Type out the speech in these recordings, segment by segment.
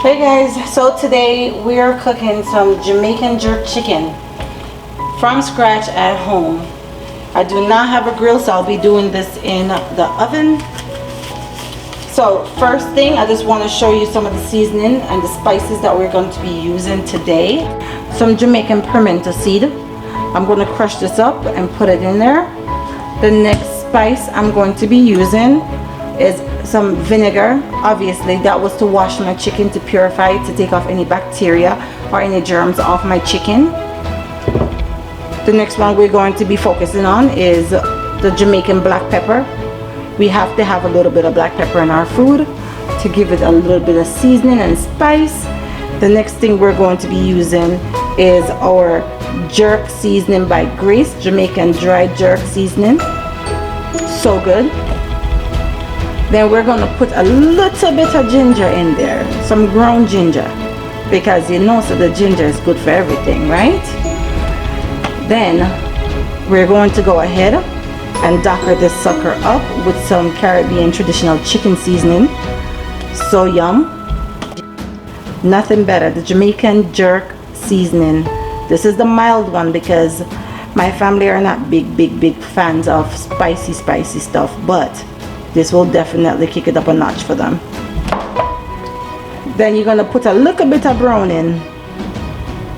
Hey guys, so today we are cooking some Jamaican jerk chicken from scratch at home. I do not have a grill, so I'll be doing this in the oven. So first thing, I just want to show you some of the seasoning and the spices that we're going to be using today. Some Jamaican pimento seed. I'm going to crush this up and put it in there. The next spice I'm going to be using is some vinegar. Obviously that was to wash my chicken, to purify it, to take off any bacteria or any germs off my chicken. The next one we're going to be focusing on is the Jamaican black pepper. We have to have a little bit of black pepper in our food to give it a little bit of seasoning and spice. The next thing we're going to be using is our jerk seasoning by Grace, Jamaican dry jerk seasoning. So good. Then we're going to put a little bit of ginger in there, some ground ginger, because you know, so the ginger is good for everything, right? Then we're going to go ahead and docker this sucker up with some Caribbean traditional chicken seasoning. So yum. Nothing better, the Jamaican jerk seasoning. This is the mild one because my family are not big fans of spicy stuff, but this will definitely kick it up a notch for them. Then you're gonna put a little bit of browning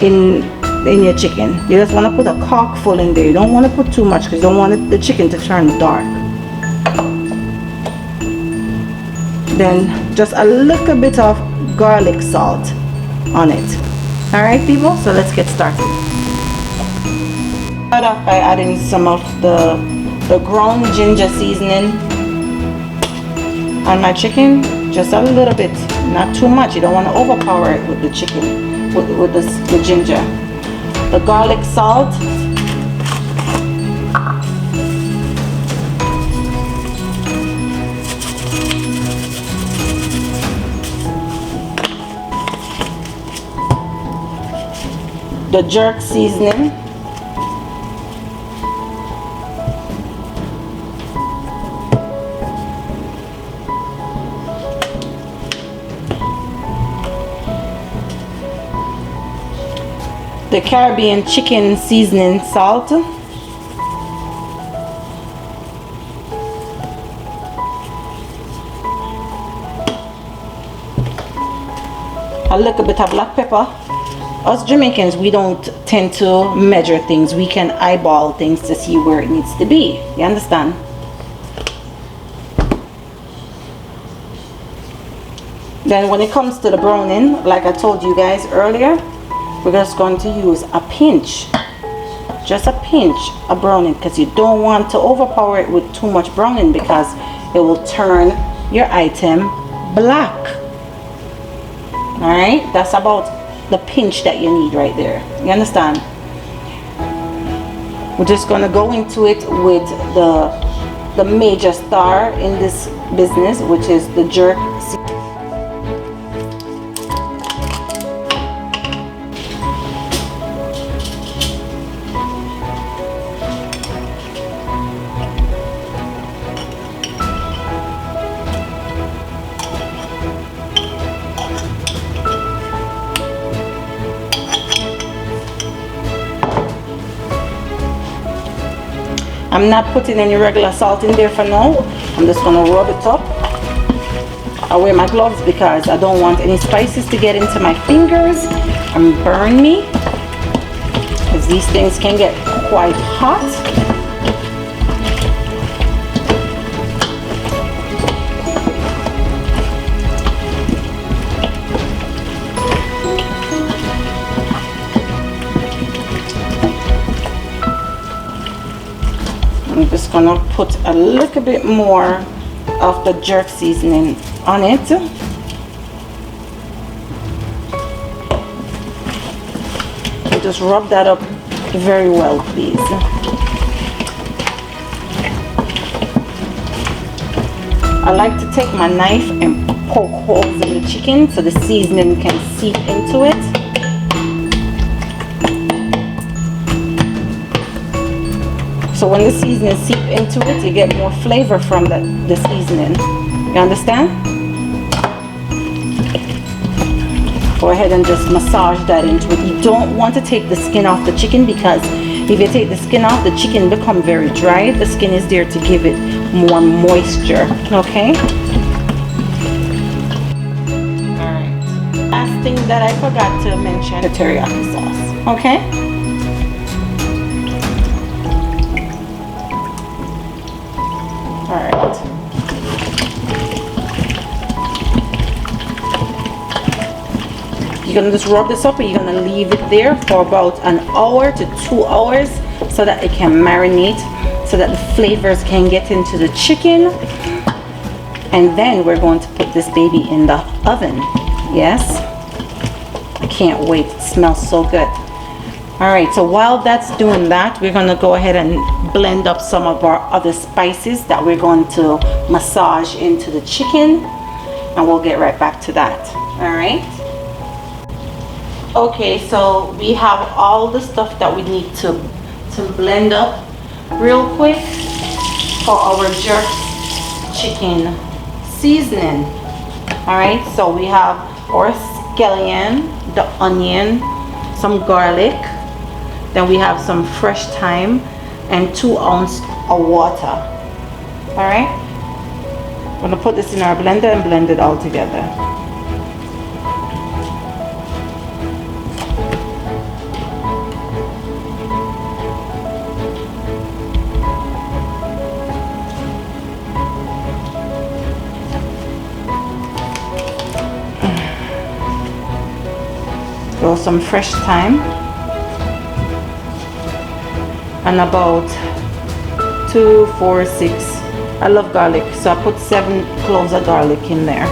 in your chicken. You just want to put a cork full in there. You don't want to put too much because you don't want the chicken to turn dark. Then just a little bit of garlic salt on it. Alright people, so let's get started. Start off by adding some of the ground ginger seasoning on my chicken. Just a little bit, not too much. You don't want to overpower it with the chicken, with the ginger. The garlic salt, the jerk seasoning, the Caribbean chicken seasoning salt, a little bit of black pepper. Us Jamaicans, we don't tend to measure things. We can eyeball things to see where it needs to be. You understand? Then when it comes to the browning, like I told you guys earlier, we're just going to use a pinch, just a pinch of browning, because you don't want to overpower it with too much browning because it will turn your item black. Alright, that's about the pinch that you need right there. You understand? We're just going to go into it with the major star in this business, which is the jerk. I'm not putting any regular salt in there for now. I'm just going to rub it up. I wear my gloves because I don't want any spices to get into my fingers and burn me, because these things can get quite hot. I'm just gonna put a little bit more of the jerk seasoning on it. And just rub that up very well, please. I like to take my knife and poke holes in the chicken so the seasoning can seep into it. So when the seasoning seep into it, you get more flavor from the seasoning. You understand? Go ahead and just massage that into it. You don't want to take the skin off the chicken, because if you take the skin off, the chicken become very dry. The skin is there to give it more moisture. Okay. All right. Last thing that I forgot to mention, the teriyaki sauce. Okay. All right. You're gonna just rub this up, and you're gonna leave it there for about an hour to 2 hours so that it can marinate, so that the flavors can get into the chicken. And then we're going to put this baby in the oven. Yes, I can't wait. It smells so good. All right, so while that's doing that, we're gonna go ahead and blend up some of our other spices that we're going to massage into the chicken, and we'll get right back to that. All right. Okay, so we have all the stuff that we need to blend up real quick for our jerk chicken seasoning. All right, so we have our scallion, the onion, some garlic, then we have some fresh thyme, and 2 ounces of water. All right, I'm gonna put this in our blender and blend it all together. Throw some fresh thyme and about 2, 4, 6. I love garlic, so I put 7 cloves of garlic in there.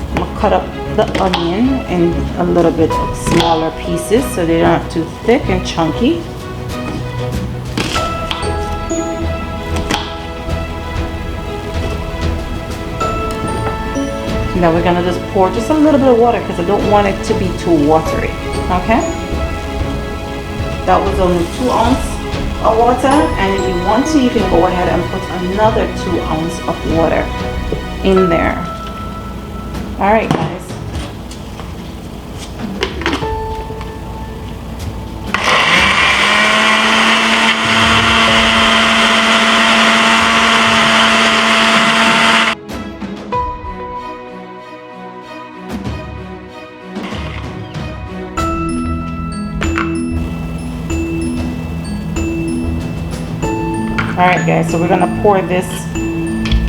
I'm gonna cut up the onion in a little bit smaller pieces so they're not too thick and chunky. Now we're gonna just pour just a little bit of water, because I don't want it to be too watery. Okay, that was only 2 ounces of water, and if you want to, you can go ahead and put another 2 ounces of water in there. All right, guys. Alright guys, so we're gonna pour this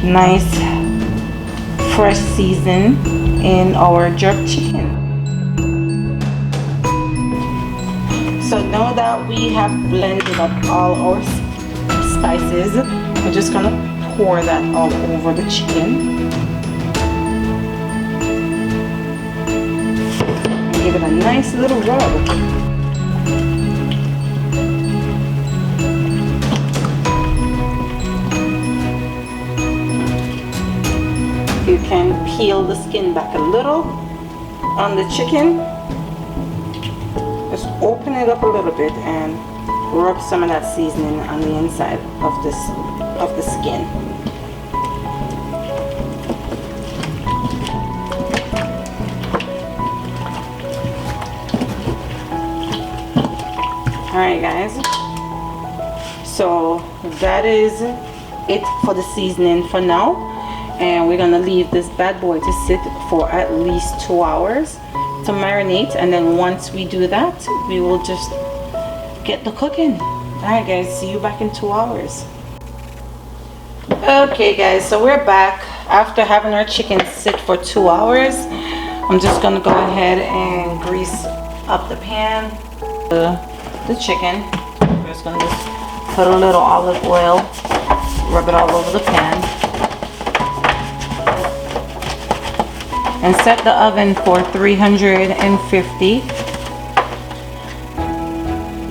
nice fresh season in our jerk chicken. So now that we have blended up all our spices, we're just gonna pour that all over the chicken. And give it a nice little rub. You can peel the skin back a little on the chicken. Just open it up a little bit and rub some of that seasoning on the inside of the skin. Alright guys, so that is it for the seasoning for now. And we're gonna leave this bad boy to sit for at least 2 hours to marinate, and then once we do that, we will just get the cooking. All right guys, see you back in 2 hours. Okay guys, so we're back after having our chicken sit for 2 hours. I'm just gonna go ahead and grease up the pan, the chicken. We're just gonna put a little olive oil, rub it all over the pan. And set the oven for 350.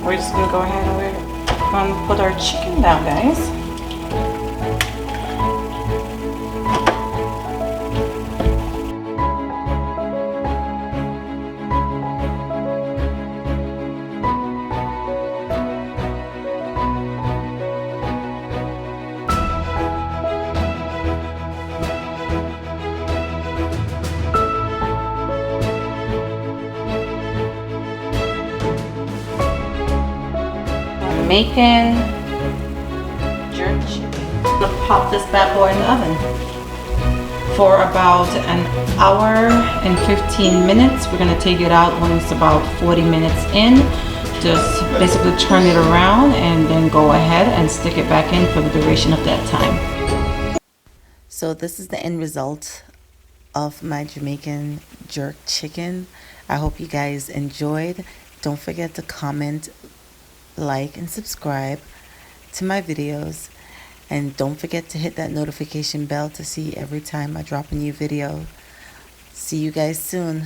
We're just gonna go ahead and we're gonna put our chicken down, guys. Jamaican jerk chicken. I'm gonna pop this bad boy in the oven for about an hour and 15 minutes. We're gonna take it out when it's about 40 minutes in. Just basically turn it around and then go ahead and stick it back in for the duration of that time. So this is the end result of my Jamaican jerk chicken. I hope you guys enjoyed. Don't forget to comment, like, and subscribe to my videos. And don't forget to hit that notification bell to see every time I drop a new video. See you guys soon.